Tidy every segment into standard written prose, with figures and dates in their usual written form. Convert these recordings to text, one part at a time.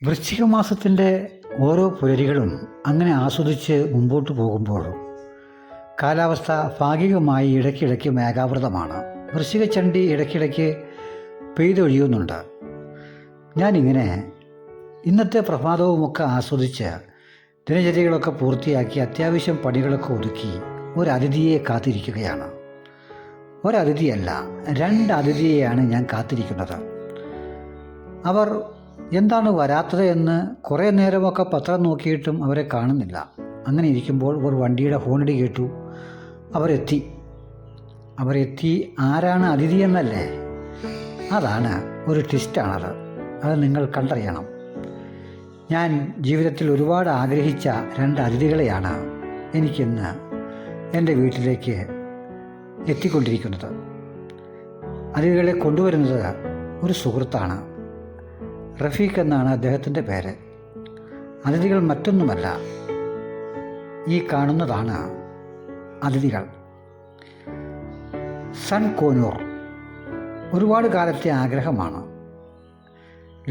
വൃശ്ചിക മാസത്തിൻ്റെ ഓരോ പുലരികളും അങ്ങനെ ആസ്വദിച്ച് മുമ്പോട്ട് പോകുമ്പോൾ കാലാവസ്ഥ ഭാഗികമായി ഇടയ്ക്കിടയ്ക്ക് മേഘാവൃതമാണ്. വൃശ്ചികച്ചണ്ടി ഇടയ്ക്കിടയ്ക്ക് പെയ്തൊഴിയുന്നുണ്ട്. ഞാനിങ്ങനെ ഇന്നത്തെ പ്രഭാതവുമൊക്കെ ആസ്വദിച്ച് ദിനചര്യകളൊക്കെ പൂർത്തിയാക്കി അത്യാവശ്യം പണികളൊക്കെ ഒതുക്കി ഒരതിഥിയെ കാത്തിരിക്കുകയാണ്. ഒരതിഥിയല്ല, 2 അതിഥിയെയാണ് ഞാൻ കാത്തിരിക്കുന്നത്. അവർ എന്താണ് വരാത്തത് എന്ന് കുറേ നേരമൊക്കെ പത്രം നോക്കിയിട്ടും അവരെ കാണുന്നില്ല. അങ്ങനെ ഇരിക്കുമ്പോൾ ഒരു വണ്ടിയുടെ ഹോണടി കേട്ടു. അവരെത്തി. ആരാണ് അതിഥി എന്നല്ലേ? അതാണ് ഒരു ട്വിസ്റ്റാണത്. അത് നിങ്ങൾ കണ്ടറിയണം. ഞാൻ ജീവിതത്തിൽ ഒരുപാട് ആഗ്രഹിച്ച 2 അതിഥികളെയാണ് എനിക്കിന്ന് എൻ്റെ വീട്ടിലേക്ക് എത്തിക്കൊണ്ടിരിക്കുന്നത്. അതിഥികളെ കൊണ്ടുവരുന്നത് ഒരു സുഹൃത്താണ്. റഫീഖ് എന്നാണ് അദ്ദേഹത്തിൻ്റെ പേര്. അതിഥികൾ മറ്റൊന്നുമല്ല, ഈ കാണുന്നതാണ് അതിഥികൾ. സൺ കോനൂർ ഒരുപാട് കാലത്തെ ആഗ്രഹമാണ്.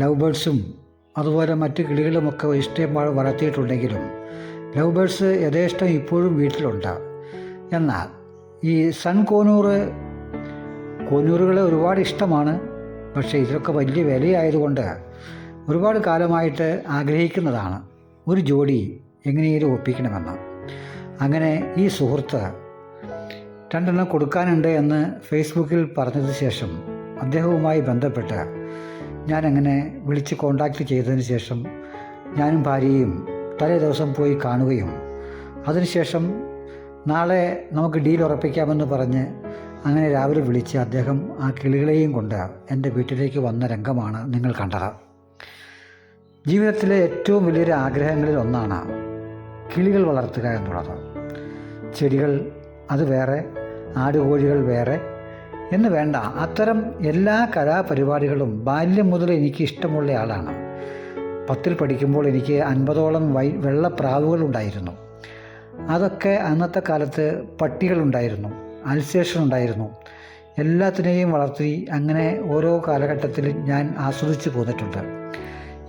ലവ് ബേർഡ്സും അതുപോലെ മറ്റ് കിളികളുമൊക്കെ ഇഷ്ടംപോലെ വളർത്തിയിട്ടുണ്ടെങ്കിലും ലവ് ബേർഡ്സ് യഥേഷ്ടം ഇപ്പോഴും വീട്ടിലുണ്ട്. എന്നാൽ ഈ സൺ കോനൂറുകളെ ഒരുപാട് ഇഷ്ടമാണ്. പക്ഷേ ഇതിലൊക്കെ വലിയ വിലയായതുകൊണ്ട് ഒരുപാട് കാലമായിട്ട് ആഗ്രഹിക്കുന്നതാണ് ഒരു ജോഡി എങ്ങനെയെങ്കിലും ഒപ്പിക്കണമെന്ന്. അങ്ങനെ ഈ സുഹൃത്ത് 2 എണ്ണം കൊടുക്കാനുണ്ട് എന്ന് ഫേസ്ബുക്കിൽ പറഞ്ഞതിന് ശേഷം അദ്ദേഹവുമായി ബന്ധപ്പെട്ട് ഞാനങ്ങനെ വിളിച്ച് കോണ്ടാക്റ്റ് ചെയ്തതിന് ശേഷം ഞാനും ഭാര്യയും തലേ ദിവസം പോയി കാണുകയും അതിനുശേഷം നാളെ നമുക്ക് ഡീൽ ഉറപ്പിക്കാമെന്ന് പറഞ്ഞ് അങ്ങനെ രാവിലെ വിളിച്ച് അദ്ദേഹം ആ കിളികളെയും കൊണ്ട് എൻ്റെ വീട്ടിലേക്ക് വന്ന രംഗമാണ് നിങ്ങൾ കണ്ടത്. ജീവിതത്തിലെ ഏറ്റവും വലിയൊരു ആഗ്രഹങ്ങളിൽ ഒന്നാണ് കിളികൾ വളർത്തുക എന്നുള്ളത്. ചെടികൾ അത് വേറെ, ആടുകോഴികൾ വേറെ എന്ന് വേണ്ട, അത്തരം എല്ലാ കലാപരിപാടികളും ബാല്യം മുതൽ എനിക്ക് ഇഷ്ടമുള്ള ആളാണ്. 10ൽ പഠിക്കുമ്പോൾ എനിക്ക് 50ഓളം വെള്ളപ്രാവുകളുണ്ടായിരുന്നു. അതൊക്കെ അന്നത്തെ കാലത്ത് പട്ടികളുണ്ടായിരുന്നു, അൽസേഷൻ ഉണ്ടായിരുന്നു. എല്ലാത്തിനെയും വളർത്തി അങ്ങനെ ഓരോ കാലഘട്ടത്തിൽ ഞാൻ ആസ്വദിച്ച് പോന്നിട്ടുണ്ട്.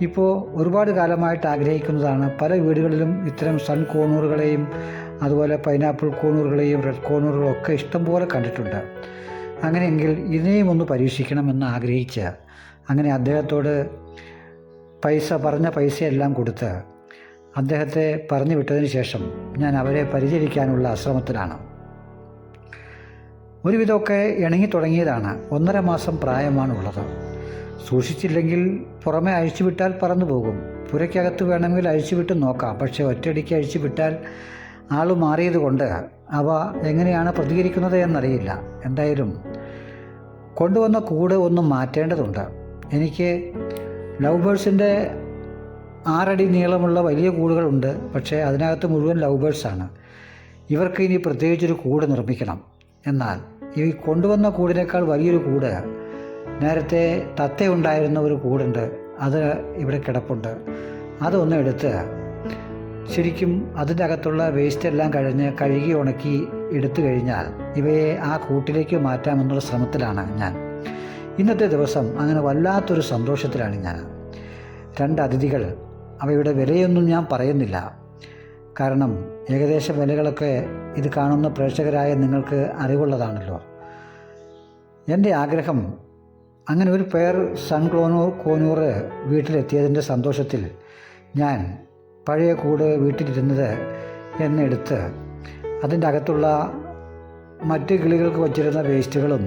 ഇപ്പോൾ ഒരുപാട് കാലമായിട്ട് ആഗ്രഹിക്കുന്നതാണ്. പല വീടുകളിലും ഇത്തരം സൺ കോണൂറുകളെയും അതുപോലെ പൈനാപ്പിൾ കോണൂറുകളെയും റെഡ് കോണൂറുകളും ഒക്കെ ഇഷ്ടംപോലെ കണ്ടിട്ടുണ്ട്. അങ്ങനെയെങ്കിൽ ഇതിനെയും ഒന്ന് പരീക്ഷിക്കണമെന്ന് ആഗ്രഹിച്ച് അങ്ങനെ അദ്ദേഹത്തോട് പറഞ്ഞ പൈസയെല്ലാം കൊടുത്ത് അദ്ദേഹത്തെ പറഞ്ഞു വിട്ടതിന് ശേഷം ഞാൻ അവരെ പരിചരിക്കാനുള്ള ശ്രമത്തിലാണ്. ഒരുവിധമൊക്കെ ഇണങ്ങി തുടങ്ങിയതാണ്. 1.5 മാസം പ്രായമാണുള്ളത്. സൂക്ഷിച്ചില്ലെങ്കിൽ പുറമെ അഴിച്ചുവിട്ടാൽ പറന്നു പോകും. പുരയ്ക്കകത്ത് വേണമെങ്കിൽ അഴിച്ചുവിട്ട് നോക്കാം. പക്ഷേ ഒറ്റയടിക്ക് അഴിച്ചുവിട്ടാൽ ആൾ മാറിയത് കൊണ്ട് അവ എങ്ങനെയാണ് പ്രതികരിക്കുന്നത് എന്നറിയില്ല. എന്തായാലും കൊണ്ടുവന്ന കൂട് ഒന്ന് മാറ്റേണ്ടതുണ്ട്. എനിക്ക് ലവ് ബേർഡ്സിൻ്റെ 6 അടി നീളമുള്ള വലിയ കൂടുകളുണ്ട്. പക്ഷേ അതിനകത്ത് മുഴുവൻ ലവ് ബേർഡ്സാണ്. ഇവർക്ക് ഇനി പ്രത്യേകിച്ചൊരു കൂട് നിർമ്മിക്കണം. എന്നാൽ ഈ കൊണ്ടുവന്ന കൂടിനേക്കാൾ വലിയൊരു കൂട് നേരത്തെ തത്തയുണ്ടായിരുന്ന ഒരു കൂടുണ്ട്, അത് ഇവിടെ കിടപ്പുണ്ട്. അതൊന്ന് എടുത്ത് ശരിക്കും അതിൻ്റെ അകത്തുള്ള വേസ്റ്റെല്ലാം കഴുകി ഉണക്കി എടുത്തു കഴിഞ്ഞാൽ ഇവയെ ആ കൂട്ടിലേക്ക് മാറ്റാമെന്നുള്ള ശ്രമത്തിലാണ് ഞാൻ. ഇന്നത്തെ ദിവസം അങ്ങനെ വല്ലാത്തൊരു സന്തോഷത്തിലാണ് ഞാൻ. 2 അതിഥികൾ, അവയുടെ വിലയൊന്നും ഞാൻ പറയുന്നില്ല. കാരണം ഏകദേശ വിലകളൊക്കെ ഇത് കാണുന്ന പ്രേക്ഷകരായ നിങ്ങൾക്ക് അറിവുള്ളതാണല്ലോ. എൻ്റെ ആഗ്രഹം അങ്ങനെ ഒരു പെയർ സൺ കോനൂർ വീട്ടിലെത്തിയതിൻ്റെ സന്തോഷത്തിൽ ഞാൻ പഴയ കൂട് വീട്ടിലിരുന്നത് എന്നെടുത്ത് അതിൻ്റെ അകത്തുള്ള മറ്റ് കിളികൾക്ക് വച്ചിരുന്ന വേസ്റ്റുകളും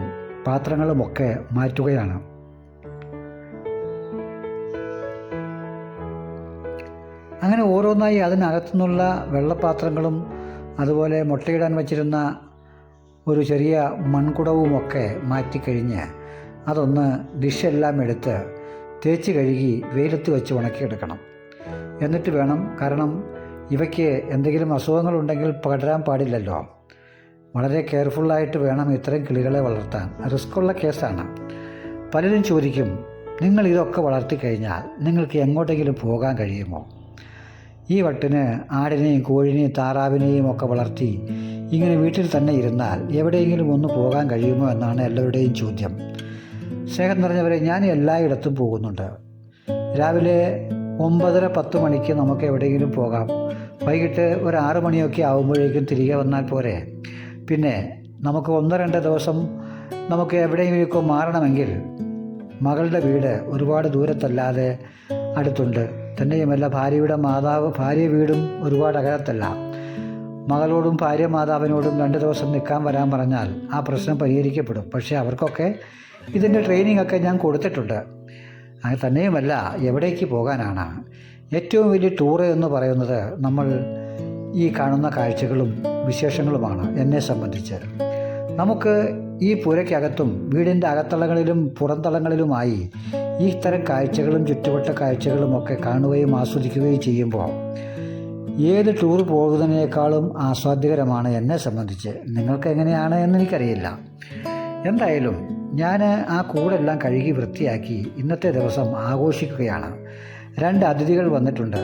പാത്രങ്ങളുമൊക്കെ മാറ്റുകയാണ്. അങ്ങനെ ഓരോന്നായി അതിനകത്തുനിന്നുള്ള വെള്ളപ്പാത്രങ്ങളും അതുപോലെ മുട്ടയിടാൻ വച്ചിരുന്ന ഒരു ചെറിയ മൺകുടവുമൊക്കെ മാറ്റിക്കഴിഞ്ഞ് അതൊന്ന് ഡിഷെല്ലാം എടുത്ത് തേച്ച് കഴുകി വെയിലത്ത് വെച്ച് ഉണക്കിയെടുക്കണം. എന്നിട്ട് വേണം, കാരണം ഇവയ്ക്ക് എന്തെങ്കിലും അസുഖങ്ങളുണ്ടെങ്കിൽ പകരാൻ പാടില്ലല്ലോ. വളരെ കെയർഫുള്ളായിട്ട് വേണം ഇത്തരം കിളികളെ വളർത്താൻ. റിസ്ക്കുള്ള കേസാണ്. പലരും ചോദിക്കും, നിങ്ങൾ ഇതൊക്കെ വളർത്തിക്കഴിഞ്ഞാൽ നിങ്ങൾക്ക് എങ്ങോട്ടെങ്കിലും പോകാൻ കഴിയുമോ? ഈ വട്ടിന് ആടിനെയും കോഴിനെയും താറാവിനെയും ഒക്കെ വളർത്തി ഇങ്ങനെ വീട്ടിൽ തന്നെ ഇരുന്നാൽ എവിടെയെങ്കിലും ഒന്ന് പോകാൻ കഴിയുമോ എന്നാണ് എല്ലാവരുടെയും ചോദ്യം. സ്നേഹം നിറഞ്ഞവരെ, ഞാൻ എല്ലായിടത്തും പോകുന്നുണ്ട്. രാവിലെ 9:30-10 മണിക്ക് നമുക്ക് എവിടെയെങ്കിലും പോകാം. വൈകിട്ട് ഒരു 6 മണിയൊക്കെ ആകുമ്പോഴേക്കും തിരികെ വന്നാൽ പോരെ. പിന്നെ നമുക്ക് 1-2 ദിവസം നമുക്ക് എവിടെയെങ്കിലുമൊക്കെ മാറണമെങ്കിൽ മകളുടെ വീട് ഒരുപാട് ദൂരത്തല്ലാതെ അടുത്തുണ്ട്. തന്നെയുമല്ല ഭാര്യ വീടും ഒരുപാട് അകലത്തല്ല. മകളോടും ഭാര്യ മാതാവിനോടും 2 ദിവസം നിൽക്കാൻ വരാൻ പറഞ്ഞാൽ ആ പ്രശ്നം പരിഹരിക്കപ്പെടും. പക്ഷേ അവർക്കൊക്കെ ഇതിൻ്റെ ട്രെയിനിങ് ഒക്കെ ഞാൻ കൊടുത്തിട്ടുണ്ട്. തന്നെയുമല്ല, എവിടേക്ക് പോകാനാണ്? ഏറ്റവും വലിയ ടൂറ് എന്ന് പറയുന്നത് നമ്മൾ ഈ കാണുന്ന കാഴ്ചകളും വിശേഷങ്ങളുമാണ്. എന്നെ സംബന്ധിച്ച് നമുക്ക് ഈ പുരയ്ക്കകത്തും വീടിൻ്റെ അകത്തളങ്ങളിലും പുറന്തളങ്ങളിലുമായി ഈ തരം കാഴ്ചകളും ചുറ്റുവട്ട കാഴ്ചകളുമൊക്കെ കാണുകയും ആസ്വദിക്കുകയും ചെയ്യുമ്പോൾ ഏത് ടൂർ പോകുന്നതിനേക്കാളും ആസ്വാദ്യകരമാണ് എന്നെ സംബന്ധിച്ച്. നിങ്ങൾക്ക് എങ്ങനെയാണ് എന്നെനിക്കറിയില്ല. എന്തായാലും ഞാൻ ആ കൂടെല്ലാം കഴുകി വൃത്തിയാക്കി ഇന്നത്തെ ദിവസം ആഘോഷിക്കുകയാണ്. 2 അതിഥികൾ വന്നിട്ടുണ്ട്.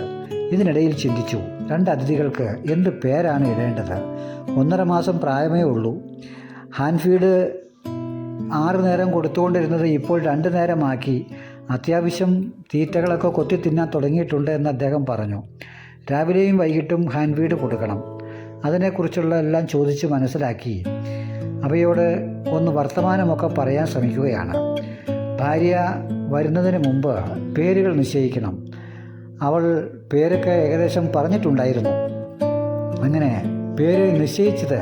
ഇതിനിടയിൽ ചിന്തിച്ചു, 2 അതിഥികൾക്ക് എന്ത് പേരാണ് ഇടേണ്ടത്? 1.5 മാസം പ്രായമേ ഉള്ളൂ. ഹാൻഡ് ഫീഡ് 6 നേരം കൊടുത്തുകൊണ്ടിരുന്നത് ഇപ്പോൾ 2 നേരമാക്കി. അത്യാവശ്യം തീറ്റകളൊക്കെ കൊത്തി തിന്നാൻ തുടങ്ങിയിട്ടുണ്ട് എന്ന് അദ്ദേഹം പറഞ്ഞു. രാവിലെയും വൈകിട്ടും ഹാൻഡ് ഫീഡ് കൊടുക്കണം. അതിനെക്കുറിച്ചുള്ള എല്ലാം ചോദിച്ച് മനസ്സിലാക്കി അവയോട് ഒന്ന് വർത്തമാനമൊക്കെ പറയാൻ ശ്രമിക്കുകയാണ്. ഭാര്യ വരുന്നതിന് മുമ്പ് പേരുകൾ നിശ്ചയിക്കണം. അവൾ പേരൊക്കെ ഏകദേശം പറഞ്ഞിട്ടുണ്ടായിരുന്നു. അങ്ങനെ പേര് നിശ്ചയിച്ചത്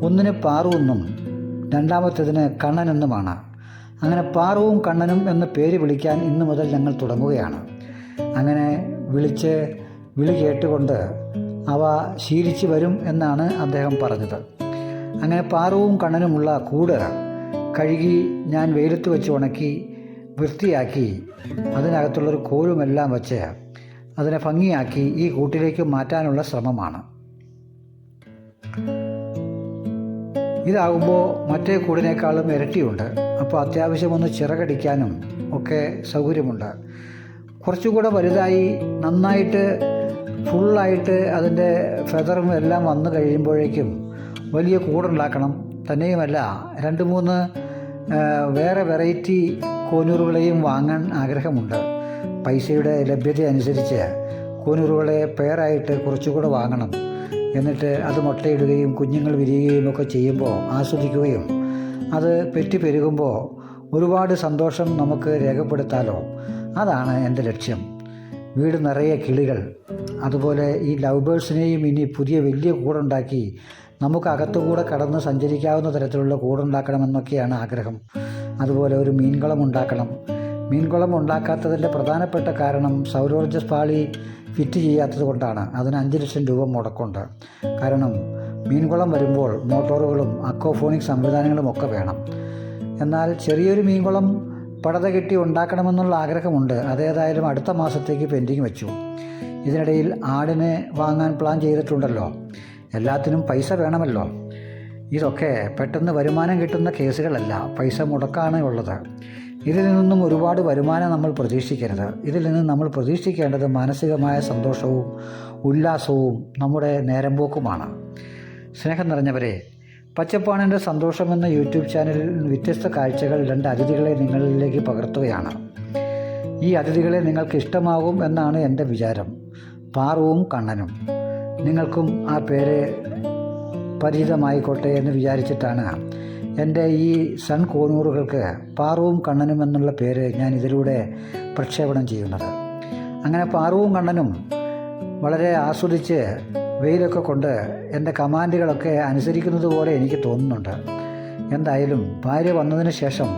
ഒന്നിന് പാറു എന്നും രണ്ടാമത്തേതിന് കണ്ണൻ എന്നുമാണ്. അങ്ങനെ പാറുവും കണ്ണനും എന്ന പേര് വിളിക്കാൻ ഇന്നു മുതൽ ഞങ്ങൾ തുടങ്ങുകയാണ്. അങ്ങനെ വിളി കേട്ടുകൊണ്ട് അവ ശീലിച്ച് വരും എന്നാണ് അദ്ദേഹം പറഞ്ഞത്. അങ്ങനെ പാറുവും കണ്ണനുമുള്ള കൂട് കഴുകി ഞാൻ വെയിലത്ത് വെച്ച് ഉണക്കി വൃത്തിയാക്കി അതിനകത്തുള്ളൊരു കോലുമെല്ലാം വച്ച് അതിനെ ഭംഗിയാക്കി ഈ കൂട്ടിലേക്ക് മാറ്റാനുള്ള ശ്രമമാണ്. ഇതാകുമ്പോൾ മറ്റേ കൂടിനേക്കാളും ഇരട്ടിയുണ്ട്. അപ്പോൾ അത്യാവശ്യം ഒന്ന് ചിറകടിക്കാനും ഒക്കെ സൗകര്യമുണ്ട്. കുറച്ചുകൂടെ വലുതായി നന്നായിട്ട് ഫുള്ളായിട്ട് അതിൻ്റെ ഫെദറും എല്ലാം വന്നു കഴിയുമ്പോഴേക്കും വലിയ കൂടുണ്ടാക്കണം. തന്നെയുമല്ല 2-3 വേറെ വെറൈറ്റി കോനൂറുകളെയും വാങ്ങാൻ ആഗ്രഹമുണ്ട്. പൈസയുടെ ലഭ്യത അനുസരിച്ച് കോനൂറുകളെ പെയറായിട്ട് കുറച്ചുകൂടെ വാങ്ങണം. എന്നിട്ട് അത് മുട്ടയിടുകയും കുഞ്ഞുങ്ങൾ വിരിയുകയും ഒക്കെ ചെയ്യുമ്പോൾ ആസ്വദിക്കുകയും അത് പെറ്റി പെരുകുമ്പോൾ ഒരുപാട് സന്തോഷം നമുക്ക് രേഖപ്പെടുത്താലോ. അതാണ് എൻ്റെ ലക്ഷ്യം. വീട് നിറയെ കിളികൾ, അതുപോലെ ഈ ലവ് ബേഴ്സിനെയും ഇനി പുതിയ വലിയ കൂടുണ്ടാക്കി നമുക്ക് അകത്തുകൂടെ കടന്ന് സഞ്ചരിക്കാവുന്ന തരത്തിലുള്ള കൂടുണ്ടാക്കണമെന്നൊക്കെയാണ് ആഗ്രഹം. അതുപോലെ ഒരു മീൻകുളം ഉണ്ടാക്കണം. മീൻകുളം ഉണ്ടാക്കാത്തതിൻ്റെ പ്രധാനപ്പെട്ട കാരണം സൗരോർജ്ജ പാളി ഫിറ്റ് ചെയ്യാത്തത് കൊണ്ടാണ്. അതിന് 5 ലക്ഷം രൂപ മുടക്കുണ്ട്. കാരണം മീൻകുളം വരുമ്പോൾ മോട്ടോറുകളും അക്വാഫോണിക് സംവിധാനങ്ങളും ഒക്കെ വേണം. എന്നാൽ ചെറിയൊരു മീൻകുളം പടത കെട്ടി ഉണ്ടാക്കണമെന്നുള്ള ആഗ്രഹമുണ്ട്. അതേതായാലും അടുത്ത മാസത്തേക്ക് പെൻഡിങ് വെച്ചു. ഇതിനിടയിൽ ആടിനെ വാങ്ങാൻ പ്ലാൻ ചെയ്തിട്ടുണ്ടല്ലോ. എല്ലാത്തിനും പൈസ വേണമല്ലോ. ഇതൊക്കെ പെട്ടെന്ന് വരുമാനം കിട്ടുന്ന കേസുകളല്ല, പൈസ മുടക്കാണ് ഉള്ളത്. ഇതിൽ നിന്നും ഒരുപാട് വരുമാനം നമ്മൾ പ്രതീക്ഷിക്കരുത്. ഇതിൽ നിന്ന് നമ്മൾ പ്രതീക്ഷിക്കേണ്ടത് മാനസികമായ സന്തോഷവും ഉല്ലാസവും നമ്മുടെ നേരമ്പോക്കുമാണ്. സ്നേഹം നിറഞ്ഞവരെ, പച്ചപ്പാണിൻ്റെ സന്തോഷം എന്ന യൂട്യൂബ് ചാനലിൽ വ്യത്യസ്ത കാഴ്ചകൾ 2 അതിഥികളെ നിങ്ങളിലേക്ക് പകർത്തുകയാണ്. ഈ അതിഥികളെ നിങ്ങൾക്ക് ഇഷ്ടമാകും എന്നാണ് എൻ്റെ വിചാരം. പാറുവും കണ്ണനും. നിങ്ങൾക്കും ആ പേര് പരിചിതമായിക്കോട്ടെ എന്ന് വിചാരിച്ചിട്ടാണ് എൻ്റെ ഈ സൺ കോനൂറുകൾക്ക് പാറുവും കണ്ണനും എന്നുള്ള പേര് ഞാൻ ഇതിലൂടെ പ്രക്ഷേപണം ചെയ്യുന്നത്. അങ്ങനെ പാറുവും കണ്ണനും വളരെ ആസ്വദിച്ച് വെയിലൊക്കെ കൊണ്ട് എൻ്റെ കമാൻഡുകളൊക്കെ അനുസരിക്കുന്നത് പോലെ എനിക്ക് തോന്നുന്നുണ്ട്. എന്തായാലും ഭാര്യ വന്നതിന് ശേഷം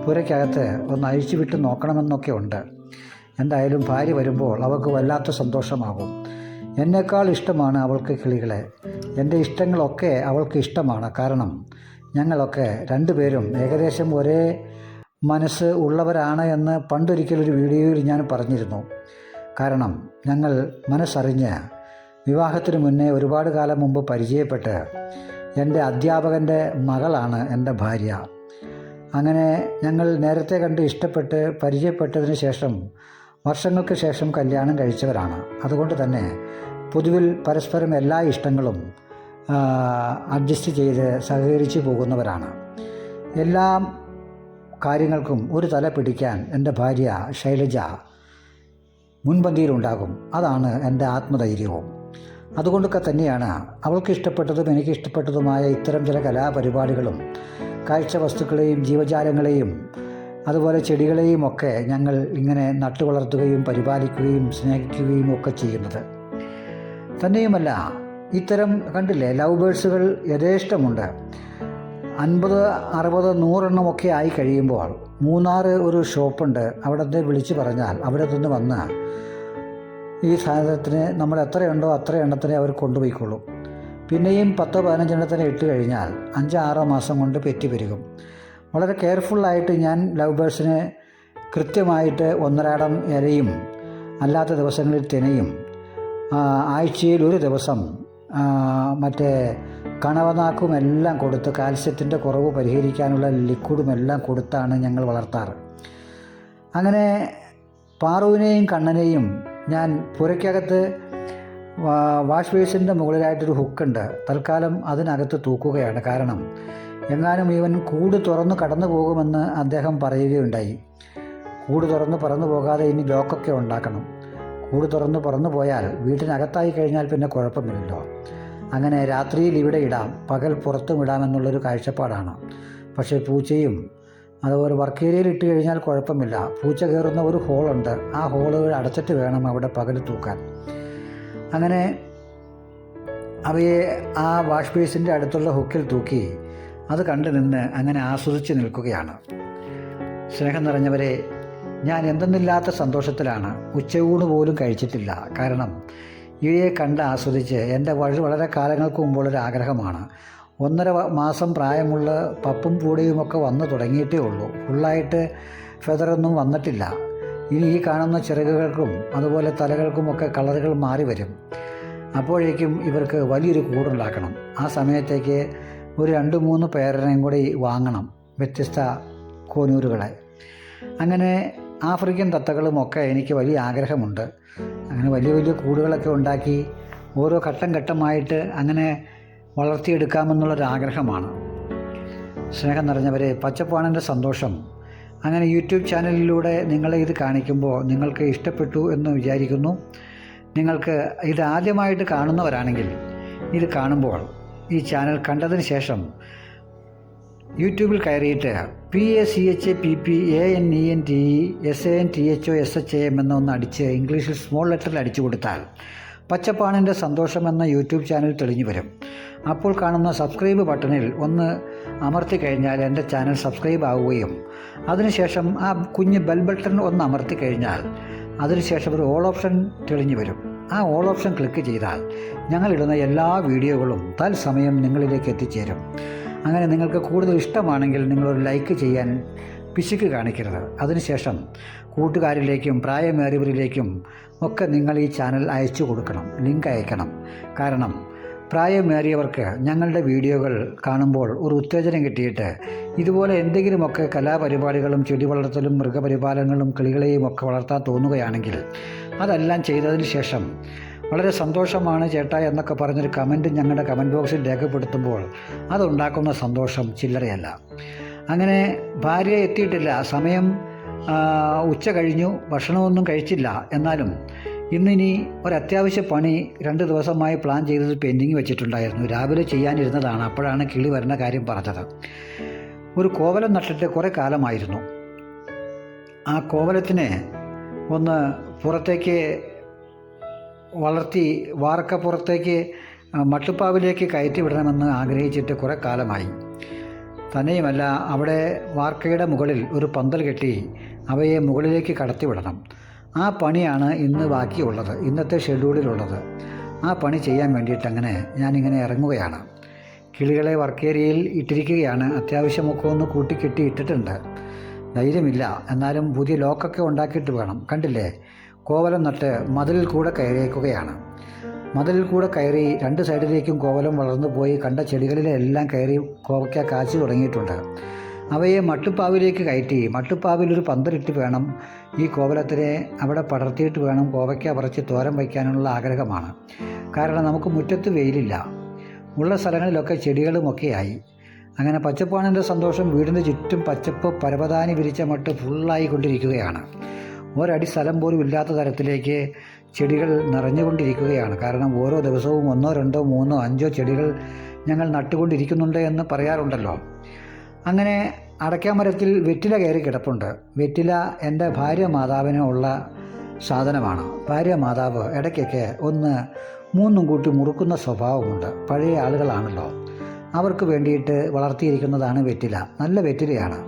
പുരയ്ക്കകത്ത് ഒന്ന് അഴിച്ചുവിട്ട് നോക്കണമെന്നൊക്കെ ഉണ്ട്. എന്തായാലും ഭാര്യ വരുമ്പോൾ അവൾക്ക് വല്ലാത്ത സന്തോഷമാകും. എന്നേക്കാൾ ഇഷ്ടമാണ് അവൾക്ക് കിളികളെ. എൻ്റെ ഇഷ്ടങ്ങളൊക്കെ അവൾക്ക് ഇഷ്ടമാണ്. കാരണം ഞങ്ങളൊക്കെ 2 പേരും ഏകദേശം ഒരേ മനസ്സ് ഉള്ളവരാണ് എന്ന് പണ്ടൊരിക്കലൊരു വീഡിയോയിൽ ഞാൻ പറഞ്ഞിരുന്നു. കാരണം ഞങ്ങൾ മനസ്സറിഞ്ഞ് വിവാഹത്തിന് മുന്നേ ഒരുപാട് കാലം മുമ്പ് പരിചയപ്പെട്ട് എൻ്റെ അധ്യാപകൻ്റെ മകളാണ് എൻ്റെ ഭാര്യ. അങ്ങനെ ഞങ്ങൾ നേരത്തെ കണ്ട് ഇഷ്ടപ്പെട്ട് പരിചയപ്പെട്ടതിന് ശേഷം വർഷങ്ങൾക്ക് ശേഷം കല്യാണം കഴിച്ചവരാണ്. അതുകൊണ്ട് തന്നെ പൊതുവിൽ പരസ്പരം എല്ലാ ഇഷ്ടങ്ങളും അഡ്ജസ്റ്റ് ചെയ്ത് സഹകരിച്ച് പോകുന്നവരാണ്. എല്ലാ കാര്യങ്ങൾക്കും ഒരു തല പിടിക്കാൻ എൻ്റെ ഭാര്യ ശൈലജ മുൻപന്തിയിലുണ്ടാകും. അതാണ് എൻ്റെ ആത്മധൈര്യവും. അതുകൊണ്ടൊക്കെ തന്നെയാണ് അവൾക്ക് ഇഷ്ടപ്പെട്ടതും എനിക്ക് ഇഷ്ടപ്പെട്ടതുമായ ഇത്തരം ചില കലാപരിപാടികളും കാഴ്ച വസ്തുക്കളെയും ജീവജാലങ്ങളെയും അതുപോലെ ചെടികളെയും ഒക്കെ ഞങ്ങൾ ഇങ്ങനെ നട്ടുവളർത്തുകയും പരിപാലിക്കുകയും സ്നേഹിക്കുകയും ഒക്കെ ചെയ്യുന്നത്. തന്നെയുമല്ല, ഇത്തരം കണ്ടില്ലേ ലവ് ബേഡ്സുകൾ യഥേഷ്ടമുണ്ട്. 50, 60, 100 ഒക്കെ ആയി കഴിയുമ്പോൾ മൂന്നാർ ഒരു ഷോപ്പുണ്ട്. അവിടെ നിന്ന് വിളിച്ച് പറഞ്ഞാൽ അവിടെ നിന്ന് വന്ന് ഈ സാധനത്തിന് നമ്മൾ എത്രയുണ്ടോ അത്ര എണ്ണത്തിനെ അവർ കൊണ്ടുപോയിക്കൊള്ളും. പിന്നെയും 10, 15 എണ്ണത്തിനെ ഇട്ട് കഴിഞ്ഞാൽ 5, 6 മാസം കൊണ്ട് പെറ്റി പെരുകും. വളരെ കെയർഫുള്ളായിട്ട് ഞാൻ ലവ് ബേഡ്സിന് കൃത്യമായിട്ട് ഒന്നരാടം ഇലയും അല്ലാത്ത ദിവസങ്ങളിൽ തിനയും ആഴ്ചയിൽ ഒരു ദിവസം മറ്റേ കണവനാക്കും എല്ലാം കൊടുത്ത് കാൽസ്യത്തിൻ്റെ കുറവ് പരിഹരിക്കാനുള്ള ലിക്വിഡും എല്ലാം കൊടുത്താണ് ഞങ്ങൾ വളർത്താറ്. അങ്ങനെ പാറുവിനെയും കണ്ണനെയും ഞാൻ പുരയ്ക്കകത്ത് വാഷ് ബേസിൻ്റെ മുകളിലായിട്ടൊരു ഹുക്കുണ്ട്. തൽക്കാലം അതിനകത്ത് തൂക്കുകയാണ്. കാരണം എങ്ങാനും ഇവൻ കൂട് തുറന്ന് കടന്നു പോകുമെന്ന് അദ്ദേഹം പറയുകയുണ്ടായി. കൂട് തുറന്ന് പറന്നു പോകാതെ ഇനി ലോക്കൊക്കെ ഉണ്ടാക്കണം. കൂട് തുറന്ന് പറന്നു പോയാൽ വീട്ടിനകത്തായി കഴിഞ്ഞാൽ പിന്നെ കുഴപ്പമില്ലല്ലോ. അങ്ങനെ രാത്രിയിൽ ഇവിടെ ഇടാം, പകൽ പുറത്തും ഇടാമെന്നുള്ളൊരു കാഴ്ചപ്പാടാണ്. പക്ഷേ പൂച്ചയും അതുപോലെ വർക്ക് ഏരിയയിൽ ഇട്ട് കഴിഞ്ഞാൽ കുഴപ്പമില്ല. പൂച്ച കയറുന്ന ഒരു ഹോളുണ്ട്. ആ ഹോളുകൾ അടച്ചിട്ട് വേണം അവിടെ പകൽ തൂക്കാൻ. അങ്ങനെ അവയെ ആ വാഷ് ബേസിൻ്റെ അടുത്തുള്ള ഹുക്കിൽ തൂക്കി അത് കണ്ടു നിന്ന് അങ്ങനെ ആസ്വദിച്ച് നിൽക്കുകയാണ്. സ്നേഹം നിറഞ്ഞവരെ, ഞാൻ എന്തെന്നില്ലാത്ത സന്തോഷത്തിലാണ്. ഉച്ചയൂണ് പോലും കഴിച്ചിട്ടില്ല. കാരണം ഇവയെ കണ്ട് ആസ്വദിച്ച് എൻ്റെ വളരെ കാലങ്ങൾക്ക് മുമ്പുള്ളൊരു ആഗ്രഹമാണ്. 1.5 മാസം പ്രായമുള്ള പപ്പും പൂടയുമൊക്കെ വന്നു തുടങ്ങിയിട്ടേ ഉള്ളൂ. ഫുള്ളായിട്ട് ഫെദറൊന്നും വന്നിട്ടില്ല. ഇനി ഈ കാണുന്ന ചിറകുകൾക്കും അതുപോലെ തലകൾക്കുമൊക്കെ കളറുകൾ മാറി വരും. അപ്പോഴേക്കും ഇവർക്ക് വലിയൊരു കൂടുണ്ടാക്കണം. ആ സമയത്തേക്ക് ഒരു 2-3 പേരെയും കൂടി വാങ്ങണം, വ്യത്യസ്ത കോനൂരുകളെ. അങ്ങനെ ആഫ്രിക്കൻ തത്തകളുമൊക്കെ എനിക്ക് വലിയ ആഗ്രഹമുണ്ട്. അങ്ങനെ വലിയ വലിയ കൂടുകളൊക്കെ ഉണ്ടാക്കി ഓരോ ഘട്ടം ഘട്ടമായിട്ട് അങ്ങനെ വളർത്തിയെടുക്കാമെന്നുള്ളൊരാഗ്രഹമാണ്. സ്നേഹം നിറഞ്ഞവരെ, പച്ചപ്പാണിൻ്റെ സന്തോഷം അങ്ങനെ യൂട്യൂബ് ചാനലിലൂടെ നിങ്ങളെ ഇത് കാണിക്കുമ്പോൾ നിങ്ങൾക്ക് ഇഷ്ടപ്പെട്ടു എന്ന് വിചാരിക്കുന്നു. നിങ്ങൾക്ക് ഇത് ആദ്യമായിട്ട് കാണുന്നവരാണെങ്കിൽ ഇത് കാണുമ്പോൾ ഈ ചാനൽ കണ്ടതിന് ശേഷം യൂട്യൂബിൽ കയറിയിട്ട് PACHPPANENTESANTHOSHAM എന്നൊന്ന് അടിച്ച് ഇംഗ്ലീഷിൽ സ്മോൾ ലെറ്ററിൽ അടിച്ചു കൊടുത്താൽ പച്ചപ്പാണിൻ്റെ സന്തോഷം എന്ന യൂട്യൂബ് ചാനൽ തെളിഞ്ഞു വരും. അപ്പോൾ കാണുന്ന സബ്സ്ക്രൈബ് ബട്ടണിൽ ഒന്ന് അമർത്തി കഴിഞ്ഞാൽ എൻ്റെ ചാനൽ സബ്സ്ക്രൈബ് ആവുകയും അതിനുശേഷം ആ കുഞ്ഞ് ബെൽ ബട്ടൺ ഒന്ന് അമർത്തി കഴിഞ്ഞാൽ അതിനുശേഷം ഒരു ഓൾ ഓപ്ഷൻ തെളിഞ്ഞു വരും. ആ ഓൾ ഓപ്ഷൻ ക്ലിക്ക് ചെയ്താൽ ഞങ്ങളിടുന്ന എല്ലാ വീഡിയോകളും തത്സമയം നിങ്ങളിലേക്ക് എത്തിച്ചേരും. അങ്ങനെ നിങ്ങൾക്ക് കൂടുതൽ ഇഷ്ടമാണെങ്കിൽ നിങ്ങളൊരു ലൈക്ക് ചെയ്യാൻ പിശുക്ക് കാണിക്കരുത്. അതിനുശേഷം കൂട്ടുകാരിലേക്കും പ്രായമേറിയവരിലേക്കും ഒക്കെ നിങ്ങൾ ഈ ചാനൽ അയച്ചു കൊടുക്കണം, ലിങ്ക് അയക്കണം. കാരണം പ്രായമേറിയവർക്ക് ഞങ്ങളുടെ വീഡിയോകൾ കാണുമ്പോൾ ഒരു ഉത്തേജനം കിട്ടിയിട്ട് ഇതുപോലെ എന്തെങ്കിലുമൊക്കെ കലാപരിപാടികളും ചെടി വളർത്തലും മൃഗപരിപാലനങ്ങളും കിളികളെയും ഒക്കെ വളർത്താൻ തോന്നുകയാണെങ്കിൽ അതെല്ലാം ചെയ്തതിന് ശേഷം വളരെ സന്തോഷമാണ് ചേട്ടാ എന്നൊക്കെ പറഞ്ഞൊരു കമൻറ്റ് ഞങ്ങളുടെ കമൻറ്റ് ബോക്സിൽ രേഖപ്പെടുത്തുമ്പോൾ അതുണ്ടാക്കുന്ന സന്തോഷം ചില്ലറയല്ല. അങ്ങനെ ഭാര്യ എത്തിയിട്ടില്ല, സമയം ഉച്ച കഴിഞ്ഞു, ഭക്ഷണമൊന്നും കഴിച്ചില്ല. എന്നാലും ഇന്നിനി ഒരത്യാവശ്യ പണി 2 ദിവസമായി പ്ലാൻ ചെയ്തത് പെൻഡിങ് വെച്ചിട്ടുണ്ടായിരുന്നു. രാവിലെ ചെയ്യാനിരുന്നതാണ്. അപ്പോഴാണ് കിളി വരുന്ന കാര്യം പറഞ്ഞത്. ഒരു കോവലം നട്ടിട്ട് കുറേ കാലമായിരുന്നു. ആ കോവലത്തിനെ ഒന്ന് പുറത്തേക്ക് വളർത്തി വാർക്കപ്പുറത്തേക്ക് മട്ടുപ്പാവിലേക്ക് കയറ്റി വിടണമെന്ന് ആഗ്രഹിച്ചിട്ട് കുറേ കാലമായി. തന്നെയുമല്ല, അവിടെ വാർക്കയുടെ മുകളിൽ ഒരു പന്തൽ കെട്ടി അവയെ മുകളിലേക്ക് കടത്തിവിടണം. ആ പണിയാണ് ഇന്ന് ബാക്കിയുള്ളത്, ഇന്നത്തെ ഷെഡ്യൂളിലുള്ളത്. ആ പണി ചെയ്യാൻ വേണ്ടിയിട്ട് അങ്ങനെ ഞാനിങ്ങനെ ഇറങ്ങുകയാണ്. കിളികളെ വർക്ക് ഏരിയയിൽ ഇട്ടിരിക്കുകയാണ്. അത്യാവശ്യമൊക്കെ ഒന്ന് കൂട്ടിക്കെട്ടി ഇട്ടിട്ടുണ്ട്. ധൈര്യമില്ല, എന്നാലും പുതിയ ലോക്കൊക്കെ ഉണ്ടാക്കിയിട്ട് വേണം. കണ്ടില്ലേ, കോവലം നട്ട് മതിലിൽ കൂടെ കയറിയേക്കുകയാണ്. മതിലിൽ കൂടെ കയറി 2 സൈഡിലേക്കും കോവലം വളർന്നു പോയി. കണ്ട ചെടികളിലെല്ലാം കയറി കോവയ്ക്ക കാച്ചു തുടങ്ങിയിട്ടുണ്ട്. അവയെ മട്ടുപ്പാവിലേക്ക് കയറ്റി മട്ടുപ്പാവിലൊരു പന്തലിട്ട് വേണം ഈ കോവലത്തിനെ അവിടെ പടർത്തിയിട്ട് വേണം കോവയ്ക്ക പറിച്ച് തോരൻ വയ്ക്കാനുള്ള ആഗ്രഹമാണ്. കാരണം നമുക്ക് മുറ്റത്ത് വെയിലില്ല, ഉള്ള സ്ഥലങ്ങളിലൊക്കെ ചെടികളുമൊക്കെയായി. അങ്ങനെ പച്ചപ്പാണിൻ്റെ സന്തോഷം വീടിന് ചുറ്റും പച്ചപ്പ് പരവതാനി വിരിച്ച മട്ട് ഫുള്ളായി കൊണ്ടിരിക്കുകയാണ്. ഒരടി സ്ഥലം പോലും ഇല്ലാത്ത തരത്തിലേക്ക് ചെടികൾ നിറഞ്ഞുകൊണ്ടിരിക്കുകയാണ്. കാരണം ഓരോ ദിവസവും 1, 2, 3, 5 ചെടികൾ ഞങ്ങൾ നട്ടുകൊണ്ടിരിക്കുന്നുണ്ട് എന്ന് പറയാറുണ്ടല്ലോ. അങ്ങനെ അടയ്ക്കാമരത്തിൽ വെറ്റില കയറി കിടപ്പുണ്ട്. വെറ്റില എൻ്റെ ഭാര്യ മാതാവിന് ഉള്ള സാധനമാണ്. ഭാര്യ മാതാവ് ഇടയ്ക്കൊക്കെ ഒന്ന് മൂന്നും കൂട്ടി മുറുക്കുന്ന സ്വഭാവമുണ്ട്. പഴയ ആളുകളാണല്ലോ, അവർക്ക് വേണ്ടിയിട്ട് വളർത്തിയിരിക്കുന്നതാണ് വെറ്റില. നല്ല വെറ്റിലയാണ്.